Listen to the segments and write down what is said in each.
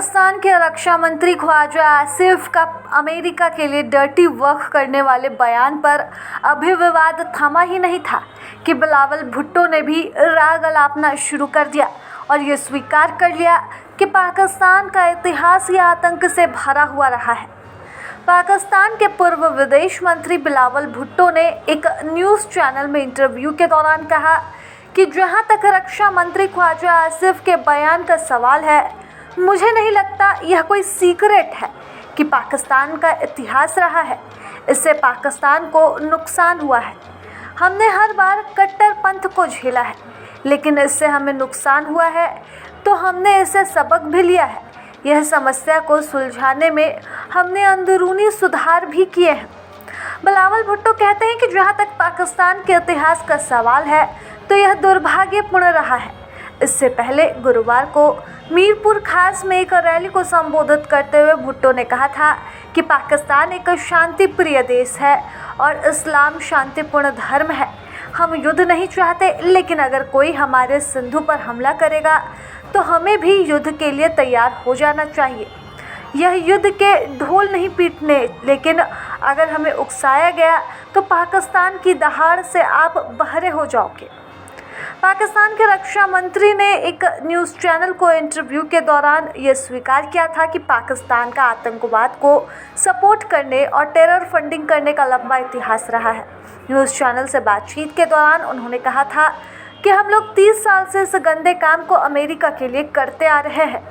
पाकिस्तान के रक्षा मंत्री ख्वाजा आसिफ का अमेरिका के लिए डर्टी वर्क करने वाले बयान पर अभी विवाद थमा ही नहीं था कि बिलावल भुट्टो ने भी राग अलापना शुरू कर दिया और ये स्वीकार कर लिया कि पाकिस्तान का इतिहास या आतंक से भरा हुआ रहा है। पाकिस्तान के पूर्व विदेश मंत्री बिलावल भुट्टो ने एक न्यूज़ चैनल में इंटरव्यू के दौरान कहा कि जहां तक रक्षा मंत्री ख्वाजा आसिफ के बयान का सवाल है, मुझे नहीं लगता यह कोई सीक्रेट है कि पाकिस्तान का इतिहास रहा है। इससे पाकिस्तान को नुकसान हुआ है। हमने हर बार कट्टरपंथ को झेला है, लेकिन इससे हमें नुकसान हुआ है तो हमने इससे सबक भी लिया है। यह समस्या को सुलझाने में हमने अंदरूनी सुधार भी किए हैं। बिलावल भुट्टो कहते हैं कि जहां तक पाकिस्तान के इतिहास का सवाल है तो यह दुर्भाग्यपूर्ण रहा है। इससे पहले गुरुवार को मीरपुर खास में एक रैली को संबोधित करते हुए भुट्टो ने कहा था कि पाकिस्तान एक शांति प्रिय देश है और इस्लाम शांतिपूर्ण धर्म है। हम युद्ध नहीं चाहते, लेकिन अगर कोई हमारे सिंधु पर हमला करेगा तो हमें भी युद्ध के लिए तैयार हो जाना चाहिए। यह युद्ध के ढोल नहीं पीटने, लेकिन अगर हमें उकसाया गया तो पाकिस्तान की दहाड़ से आप बहरे हो जाओगे। पाकिस्तान के रक्षा मंत्री ने एक न्यूज़ चैनल को इंटरव्यू के दौरान ये स्वीकार किया था कि पाकिस्तान का आतंकवाद को सपोर्ट करने और टेरर फंडिंग करने का लंबा इतिहास रहा है। न्यूज़ चैनल से बातचीत के दौरान उन्होंने कहा था कि हम लोग 30 साल से इस गंदे काम को अमेरिका के लिए करते आ रहे हैं।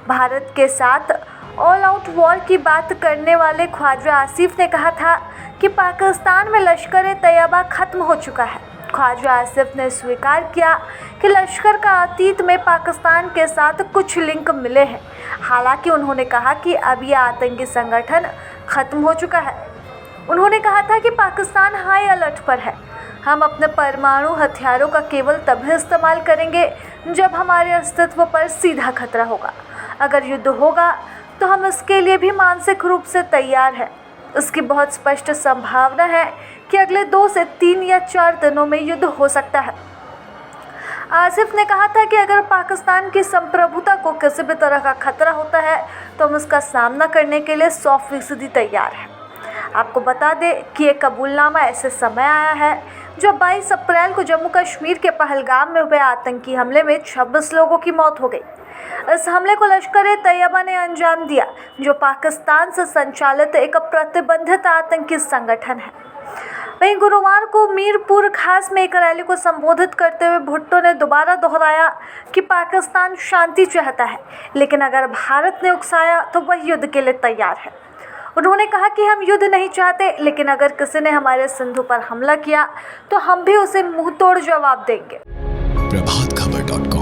भारत के साथ ऑल आउट वॉर की बात करने वाले ख्वाजा आसिफ ने कहा था कि पाकिस्तान में लश्कर तैयबा ख़त्म हो चुका है। ख्वाजा आसिफ ने स्वीकार किया कि लश्कर का अतीत में पाकिस्तान के साथ कुछ लिंक मिले हैं। हालांकि उन्होंने कहा कि अब यह आतंकी संगठन ख़त्म हो चुका है। उन्होंने कहा था कि पाकिस्तान हाई अलर्ट पर है। हम अपने परमाणु हथियारों का केवल तभी इस्तेमाल करेंगे जब हमारे अस्तित्व पर सीधा खतरा होगा। अगर युद्ध होगा तो हम इसके लिए भी मानसिक रूप से तैयार हैं। इसकी बहुत स्पष्ट संभावना है कि अगले 2 से 3 या 4 दिनों में युद्ध हो सकता है। आसिफ ने कहा था कि अगर पाकिस्तान की संप्रभुता को किसी भी तरह का खतरा होता है तो हम उसका सामना करने के लिए 100% तैयार हैं। आपको बता दें कि ये कबूलनामा ऐसे समय आया है जब 22 अप्रैल को जम्मू कश्मीर के पहलगाम में हुए आतंकी हमले में 26 लोगों की मौत हो गई। इस हमले को लश्कर तैयबा ने अंजाम दिया, जो पाकिस्तान से संचालित एक प्रतिबंधित आतंकी संगठन है। वहीं गुरुवार को मीरपुर खास में एक रैली को संबोधित करते हुए भुट्टो ने दोबारा दोहराया कि पाकिस्तान शांति चाहता है, लेकिन अगर भारत ने उकसाया तो वह युद्ध के लिए तैयार है। उन्होंने कहा कि हम युद्ध नहीं चाहते, लेकिन अगर किसी ने हमारे सिंधु पर हमला किया तो हम भी उसे मुंह तोड़ जवाब देंगे। प्रभातखबर.com